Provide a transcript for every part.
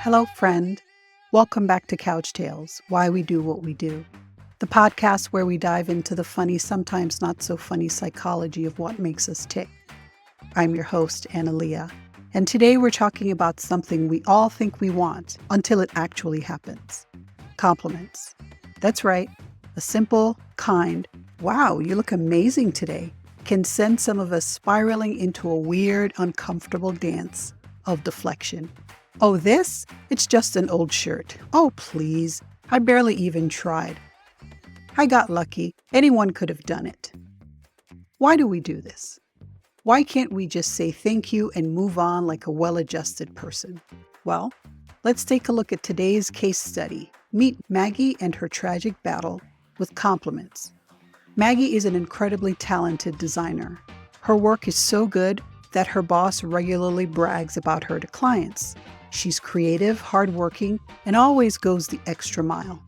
Hello, friend. Welcome back to Couch Tales, Why We Do What We Do, the podcast where we dive into the funny, sometimes not so funny psychology of what makes us tick. I'm your host, Anna Lea, and today we're talking about something we all think we want until it actually happens. Compliments. That's right. A simple, kind, "Wow, you look amazing today," can send some of us spiraling into a weird, uncomfortable dance of deflection. Oh, this? It's just an old shirt. Oh, please. I barely even tried. I got lucky. Anyone could have done it. Why do we do this? Why can't we just say thank you and move on like a well-adjusted person? Well, let's take a look at today's case study. Meet Maggie and her tragic battle with compliments. Maggie is an incredibly talented designer. Her work is so good that her boss regularly brags about her to clients. She's creative, hardworking, and always goes the extra mile.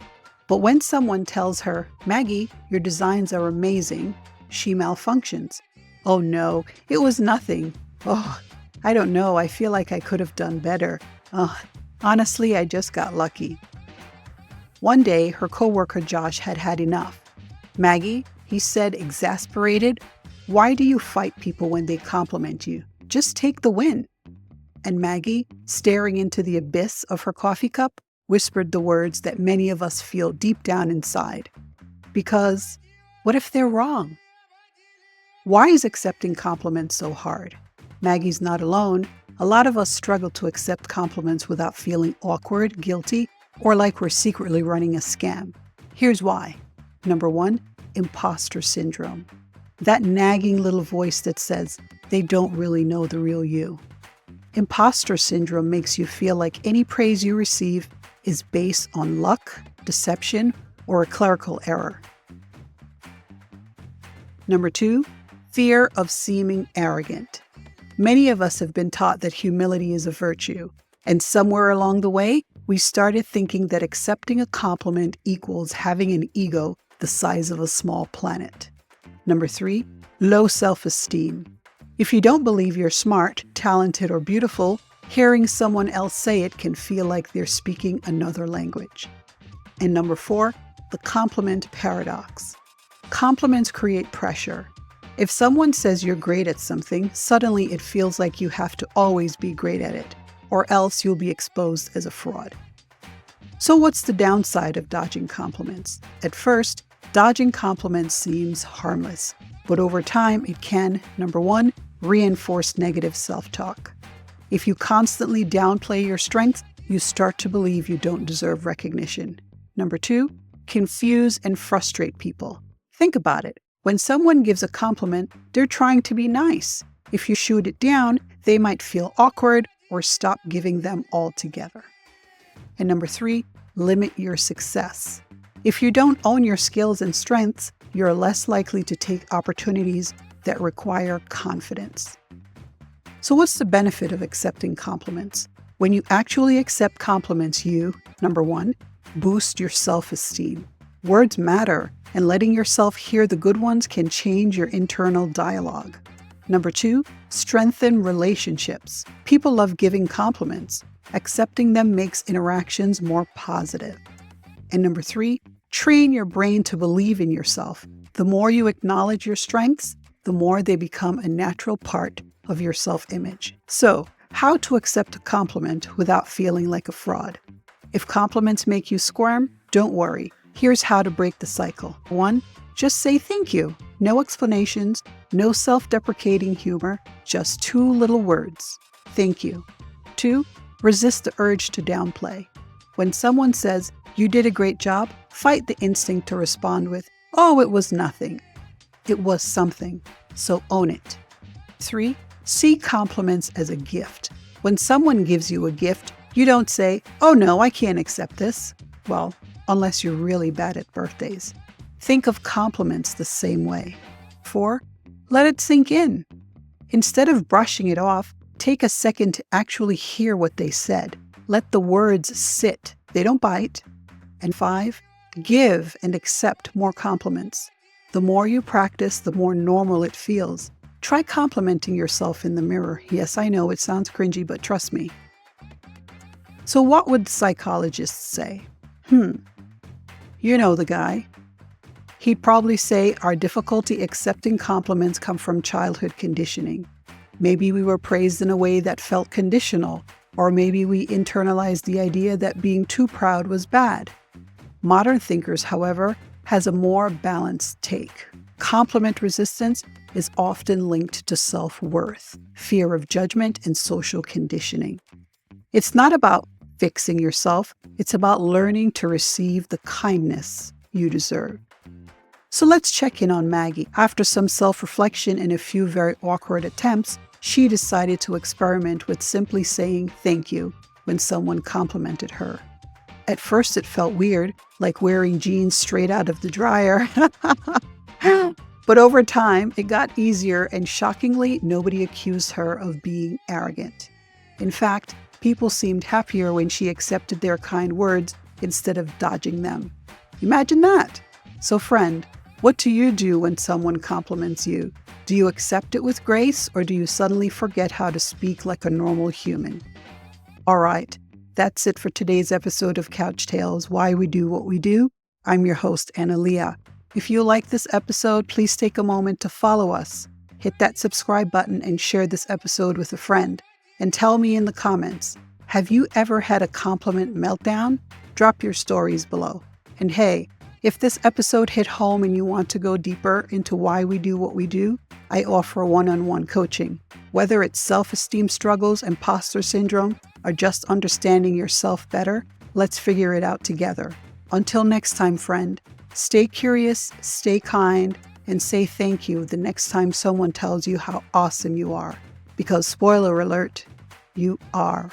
But when someone tells her, "Maggie, your designs are amazing," she malfunctions. "Oh no, it was nothing. Oh, I don't know, I feel like I could have done better. Honestly, I just got lucky." One day, her coworker Josh had had enough. "Maggie," he said, exasperated, "why do you fight people when they compliment you? Just take the win." And Maggie, staring into the abyss of her coffee cup, whispered the words that many of us feel deep down inside. Because what if they're wrong? Why is accepting compliments so hard? Maggie's not alone. A lot of us struggle to accept compliments without feeling awkward, guilty, or like we're secretly running a scam. Here's why. Number one, imposter syndrome. That nagging little voice that says they don't really know the real you. Imposter syndrome makes you feel like any praise you receive is based on luck, deception, or a clerical error. Number two, fear of seeming arrogant. Many of us have been taught that humility is a virtue, and somewhere along the way, we started thinking that accepting a compliment equals having an ego the size of a small planet. Number three, low self-esteem. If you don't believe you're smart, talented, or beautiful, hearing someone else say it can feel like they're speaking another language. And number four, the compliment paradox. Compliments create pressure. If someone says you're great at something, suddenly it feels like you have to always be great at it, or else you'll be exposed as a fraud. So what's the downside of dodging compliments? At first, dodging compliments seems harmless, but over time it can, number one, reinforce negative self-talk. If you constantly downplay your strengths, you start to believe you don't deserve recognition. Number two, confuse and frustrate people. Think about it. When someone gives a compliment, they're trying to be nice. If you shoot it down, they might feel awkward or stop giving them altogether. And number three, limit your success. If you don't own your skills and strengths, you're less likely to take opportunities that require confidence. So what's the benefit of accepting compliments? When you actually accept compliments, you, number one, boost your self-esteem. Words matter, and letting yourself hear the good ones can change your internal dialogue. Number two, strengthen relationships. People love giving compliments. Accepting them makes interactions more positive. And number three, train your brain to believe in yourself. The more you acknowledge your strengths, the more they become a natural part of your self-image. So, how to accept a compliment without feeling like a fraud? If compliments make you squirm, don't worry. Here's how to break the cycle. One, just say thank you. No explanations, no self-deprecating humor, just two little words. Thank you. Two, resist the urge to downplay. When someone says, "You did a great job," fight the instinct to respond with, "Oh, it was nothing." It was something, so own it. Three, see compliments as a gift. When someone gives you a gift, you don't say, "Oh no, I can't accept this." Well, unless you're really bad at birthdays. Think of compliments the same way. Four, let it sink in. Instead of brushing it off, take a second to actually hear what they said. Let the words sit. They don't bite. And five, give and accept more compliments. The more you practice, the more normal it feels. Try complimenting yourself in the mirror. Yes, I know it sounds cringy, but trust me. So what would psychologists say? You know the guy. He'd probably say our difficulty accepting compliments come from childhood conditioning. Maybe we were praised in a way that felt conditional, or maybe we internalized the idea that being too proud was bad. Modern thinkers, however, has a more balanced take. Compliment resistance is often linked to self-worth, fear of judgment, and social conditioning. It's not about fixing yourself, it's about learning to receive the kindness you deserve. So let's check in on Maggie. After some self-reflection and a few very awkward attempts, she decided to experiment with simply saying thank you when someone complimented her. At first it felt weird, like wearing jeans straight out of the dryer. But over time, it got easier, and shockingly, nobody accused her of being arrogant. In fact, people seemed happier when she accepted their kind words instead of dodging them. Imagine that! So friend, what do you do when someone compliments you? Do you accept it with grace, or do you suddenly forget how to speak like a normal human? All right, that's it for today's episode of Couch Tales, Why We Do What We Do. I'm your host, Anna Lea. If you like this episode, please take a moment to follow us. Hit that subscribe button and share this episode with a friend. And tell me in the comments, have you ever had a compliment meltdown? Drop your stories below. And hey, if this episode hit home and you want to go deeper into why we do what we do, I offer one-on-one coaching. Whether it's self-esteem struggles, imposter syndrome, or just understanding yourself better, let's figure it out together. Until next time, friend, stay curious, stay kind, and say thank you the next time someone tells you how awesome you are. Because spoiler alert, you are.